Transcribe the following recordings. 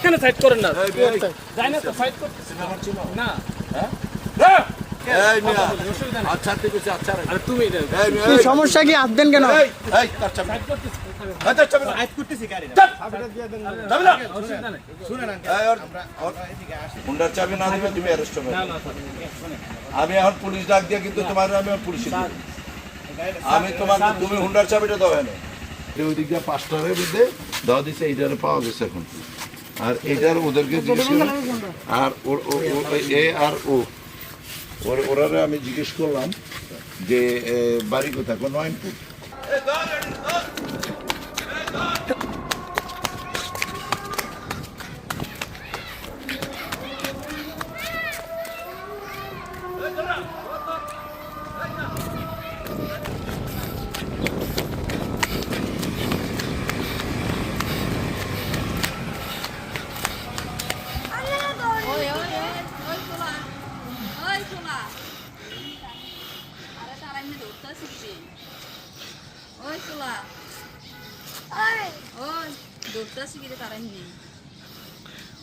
এখানে সাইড করেন না যাই না তো সাইড করতেছি না হ্যাঁ এই মিয়া আচ্ছা ঠিক আছে আচ্ছা আরে তুমি কি সমস্যা কি হাত দেন কেন? এই তার চাবি সাইড করতেছি আচ্ছা চাবি আইস করতেছি গাড়ি চাবিটা দিয়ে দেন চাবি না অসুবিধা নেই শুনেন এই আমরা এদিকে আসি হুন্ডার চাবি না দিলে তুমি অ্যারেস্ট হবে না না স্যার আমি এখন পুলিশ ডাক দিয়ে কিন্তু তোমার আমি পুলিশে দিব আমি তোমাকে তুমি হুন্ডার চাবিটা দাও এনে ওই দিক দিয়ে 5টার মধ্যে দাও দিছে এইটারে পাওয়া গেছে এখন আর এটার ওদেরকে জিজ্ঞেস করলাম আর এ আর ও ওরারে আমি জিজ্ঞেস করলাম যে বাড়ি কোথায় কোন নয়নপুর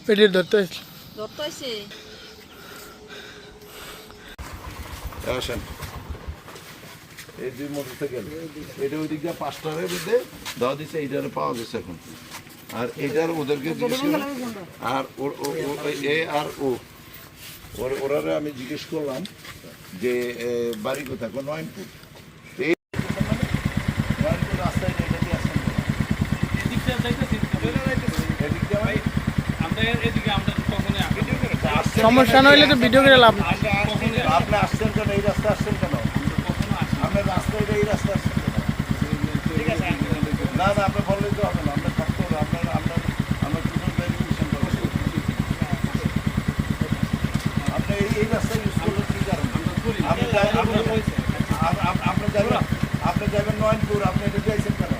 পেটের ধরতে আসেন এই দুই মোটরসাইকেল এটা ওই দিক দিয়ে 5টার মধ্যে দাও দিছে এইটারে পাওয়া গেছে এখন আর এটার ওদেরকে জিজ্ঞেস করলাম আর এ আর ওরারে আমি জিজ্ঞেস করলাম যে বাড়ি কোথায় কোন নয়নপুর নয়নপুর রাস্তায় এটা দিয়ে আসেন এদিকটা যাইতেছি এদিক দিয়ে ভাই আমরা এদিকে আমরা কখনো সমস্যা নইলে তো ভিডিও করে লাভ নেই। আপনি আসছেন কেন এই রাস্তা আসছেন কেন আপনার রাস্তা এই রাস্তা আসছেন কেন না না আপনি বললেই তো হবে না আপনার থাকতে হবে আপনার টোটাল ভেরিফিকেশন করবেন আপনি এই রাস্তা ইউজ করলেন কি কারণ আপনি যাবেন নয়নপুর আপনি এটা যাইছেন কেন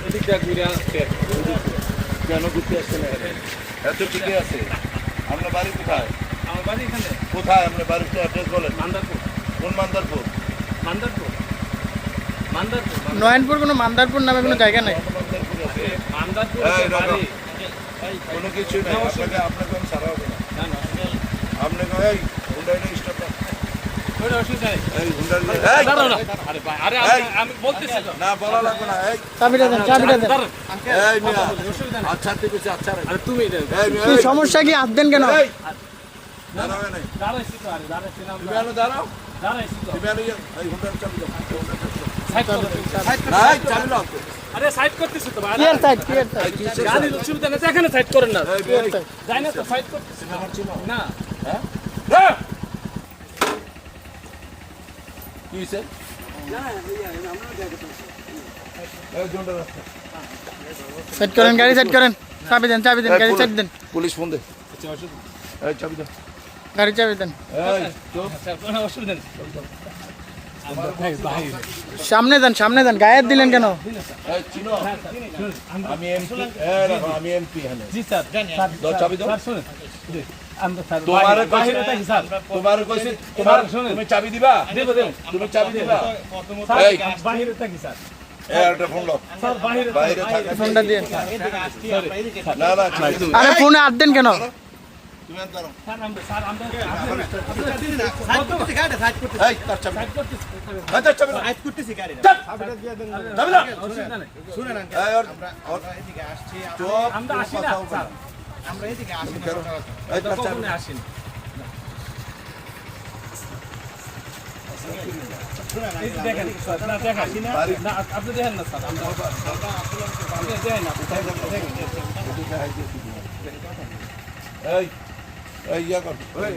এদিকটা ঘুরে আসছে কেন ঘুরতে আসছেন এত ঠিকই আছে আপনার বাড়ি কোথায় আমার বাড়ি এখানে কোথায় আপনার বাড়ির অ্যাড্রেস বলেন মান্দারপুর কোন মান্দারপুর মান্দারপুর মান্দারপুর নয়নপুর কোনো মান্দারপুর নামে কোনো জায়গা নাই। মান্দারপুর আছে মান্দারপুর এই রাখো। বাড়ি কোনো কিছু নেই আপনাকে আমি ছাড়া হবে না না না আপনাকে এই হুন্ডাই নিয়ে স্টপ ওটা অসুবিধা নেই এই হুন্ডাই নিয়ে দাঁড়াও না আরে ভাই আরে আমি বলতেছি তো না বলা লাগবে না এই চাবিটা দেন চাবিটা দেন। দাঁড়ান এই মিয়া অসুবিধা নেই আচ্ছা ঠিক আছে আচ্ছা আরে তুমি এই মিয়া কি সমস্যা কি হাত দেন কেন? এই দাঁড়াও নাই দাঁড়াইছি তো আরে দাঁড়াইছি না তুমি আনো দাঁড়াও দাঁড়াইছি তো তুমি আনো এই হুন্ডার চাবি দাও সাইড করো না এই চাবি দাও আরে সাইড করতেছি তো ভাই কি আর সাইড কি আর সাইড গাড়ির অসুবিধা নেই এখানে সাইড করেন না এই এই যাই না তো সাইড করতেছি আমার চিনো না হ্যাঁ কি হইছে এই জন্ডা রাস্তা সাইড করেন গাড়ি সাইড করেন চাবি দেন গাড়ি সাইড দেন পুলিশ ফোন দে আচ্ছা অসুবিধা এই চাবি দাও গাড়ি চাবি দেন এই চুপ আচ্ছা কোনো অসুবিধা নেই সামনে দেন গায়ে হাত দিলেন কেন? এই চিনো আমি এমপি আমি এমপি হ্যাঁ জি স্যার দাও চাবি দাও স্যার শুনুন আমরা স্যার তোমারে বাইরে থাকি স্যার তোমারে কইছি তুমি চাবি দিবা দেব তুমি চাবি দিবা এই বাইরে থাকি স্যার এই একটা ফোন দাও স্যার বাইরে বাইরে থাক ফোনটা দিয়ে এদিকে আসছি আমরা এদিকে না না আরে ফোনে হাত দেন কেন? তুমি আর দাঁড়াও স্যার আমরা সাইড করতেছি গাড়ি সাইড করতেছি এই তার চাবি সাইড করতেছি আচ্ছা চাবি দাও আইস করতেছি গাড়ি চাবিটা দিয়ে দেন চাবি দাও অসুবিধা নেই শুনেন এই আমরা এদিকে আসছি চুপ আমরা আসি না স্যার আমরা এদিকে আসি এই তার চাবি কখনো আসি না এই যে দেখেন স্যার না দেখেন না আপনি দেখেন না স্যার আমরা আপনি দেখেন না এই এই ইয়া কর এই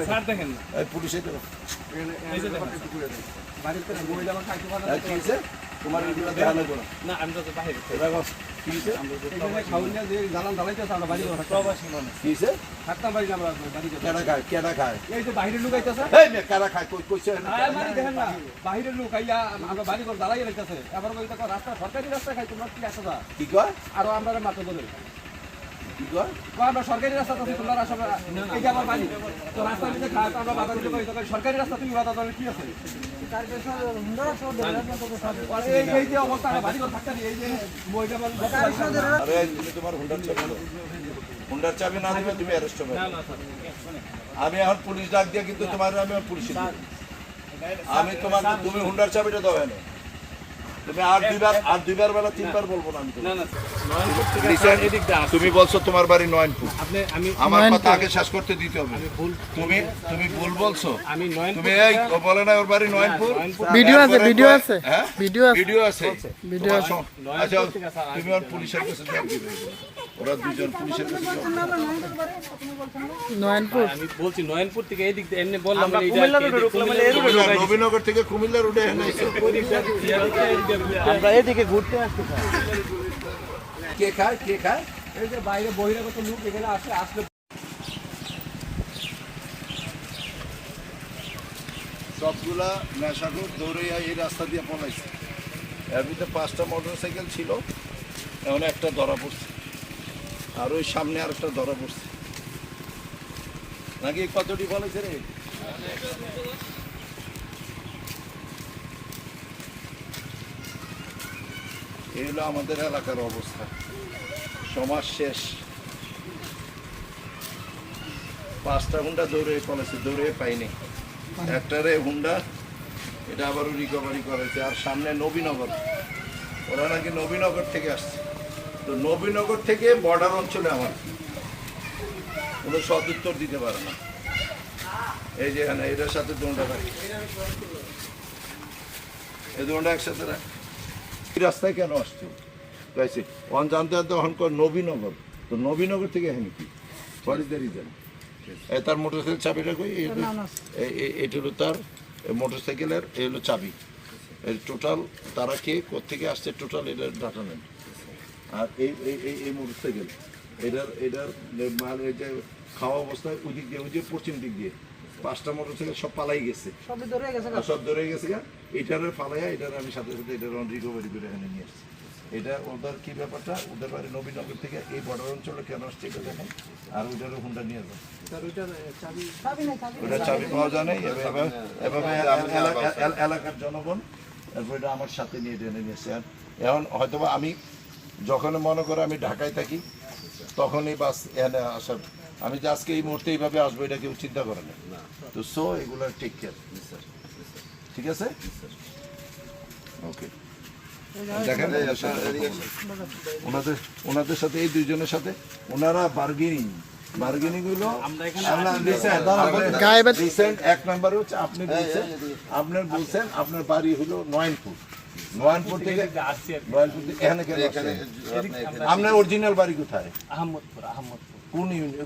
স্যার দেখেন না এই পুলিশে দাও এই যে দেখেন বাড়িতে মহিলা আমার খাইতে পারে এই কি হইছে তোমার এগুলো দেখানো করো না আমরা তো বাইরে রাখো কি হইছে এখানে খাওয়ান যে জানান দাঁড়াইতেছে আমরা বাড়ি ঘর প্রবাসী মানুষ কি হইছে থাকতাম বাড়ি আমরা বাড়ি কেডা খায় এই যে বাইরের লোক আইতাছে এই মে কেডা খায় কইছে মানে দেখেন না বাইরের লোক আইয়া আমরা বাড়ি ঘর দাঁড়াই রাখতেছে এবার কইতে রাস্তা সরকারি রাস্তা খাই তোমরা কি আসা কি কয় আরো আমরা মাত্র বলে কি কয়? কয় আমরা সরকারি রাস্তা আছে তোমরা আসো এই যে আমার বাড়ি তো রাস্তার মধ্যে খায় তো আমরা বাধা দিতে পারি তো সরকারি রাস্তা তুমি বাধা দেওয়ার কি আছে এই যে অবস্থা বাড়ি ঘর থাকতে এই যে বইটা আরে তুমি তোমার হুন্ডার চাবি দাও। হুন্ডার চাবি না দিলে তুমি অ্যারেস্ট হবে। আমি এখন পুলিশ ডাক দিয়ে কিন্তু তোমার আমি পুলিশে দিব। আমি তোমাকে তুমি হুন্ডার চাবিটা দাও এনে। তুমি আর দুইবার বেলা তিনবার বলবো না আমি না তোমাকে। না 9 ফুট থেকে স্যার এদিক দিয়ে আসছে। তুমি বলছো তোমার বাড়ি 9 ফুট। আমি আমার কথা আগে শেষ করতে দিতে হবে। তুমি ভুল বলছো। আমি 9 তুমি এই ও বলে না ওর বাড়ি 9 ফুট। ভিডিও আছে, তারপরে ভিডিও কয়- আছে, হ্যাঁ? ভিডিও আছে। ভিডিও আছে। ভিডিও আছে। আচ্ছা তুমি আর পুলিশের কাছে জবাব দিবে। ওরা দুজন পুলিশের কাছে জবাব দিবে। 9 ফুট। আমি বলছি 9 ফুট থেকে এদিক দিয়ে এমনি বললাম আমরা এইটা কুমিল্লা রোডে ঢুকলাম, মানে এই রোডে কুমিল্লা, নবীনগর থেকে কুমিল্লা রোডে এনে এসে। আমরা এদিকে ঘুরতে আসতে চাই। কে খায় কে খায়? এই যে বাইরে বহিরাগত লোক এখানে আসলে সবগুলা নেশাখোর দৌড়ে এই রাস্তা দিয়ে পলাইছে। এর ভিতরে 5টা মোটরসাইকেল ছিল, এখন একটা ধরা পড়ছে, আর ওই সামনে আর একটা ধরা পড়ছে। নাকি কতটি পলাইছে রে? এই হলো আমাদের এলাকার অবস্থা। সমাজ শেষ। 5টা হুন্ডা দৌড়ে পলাইছে, দৌড়ে পাইনি। একটারে হুন্ডা, এটা আবারও রিকভারি করেছে। আর সামনে নবীনগর, ওরা নাকি নবীনগর থেকে আসছে। তো নবীনগর থেকে বর্ডার অঞ্চলে আমার কোনো সদুত্তর দিতে পারে না। এই যে এখানে এটার সাথে দোনটা রাখ, এই দোনটা একসাথে রাখ। এই রাস্তায় কেন আসছে গাইছে অন জানতে জানতে অহন কর নবীনগর। তো নবীনগর থেকে এখানে কি হোয়াট ইজ দ্য রিজন? তার মোটরসাইকেল চাবিটা কই? এইটা হলো তার মোটরসাইকেলের, এই হলো চাবি। এর টোটাল তারা কে কোথেকে আসছে টোটাল এটার ডাটা নেন। আর এই মোটরসাইকেল এটার মানে এই যে খাওয়া অবস্থায় ওই দিক দিয়ে, ওই যে পশ্চিম দিক দিয়ে 5টা মোটরসাইকেল সব পালাই গেছে, আর সব ধরে গেছে গা। এটারে ফালাইয়া এটার আমি সাথে সাথে এটার রিকভারি করে এখানে নিয়ে আসছি। এটা ওদের কি ব্যাপারটা, ওদের বাড়ি নবীনগর থেকে এই বর্ডার অঞ্চলে কেন আসছে এটা দেখেন। আর ওইটারও হুন্ডা নিয়ে যান, ওটা চাবি পাওয়া যায় নাই। এভাবে এলাকার জনগণ তারপর এটা আমার সাথে নিয়ে টেনে নিয়েছে। আর এখন হয়তোবা আমি যখন মনে করো আমি ঢাকায় থাকি তখনই বাস এখানে আসার, আমি যে আজকে এই মুহূর্তে এইভাবে আসবো এটা কেউ চিন্তা করে না। তো সো এগুলো টেক কেয়ার, ঠিক আছে? ওকে দেখেন ওনাদের সাথে এই দুইজনের সাথে ওনারা বার্গেনিং হলো। রিসেন্ট 1 নাম্বার হচ্ছে আপনি বলছেন, আপনার বাড়ি হলো 9 ফুট। 9 ফুট থেকে এখানে কেন আসছেন? আপনার অরিজিনাল বাড়ি কোথায়? আহমদপুর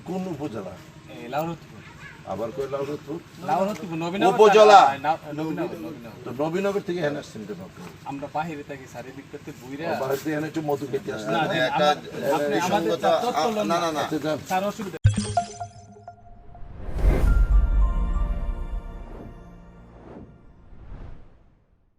কোন উপজেলা? লাউরতপুর। আবার কই লাউরতপুর উপজেলা। তো নবীনগর থেকে এখানে আসছেন কেন? আমরা বাহিরে থাকি স্যার, এদিক থেকে বুইরা বাহির থেকে এখানে একটু মধু খেতে আসছেন। আপনি আমাদের না স্যার অসুবিধা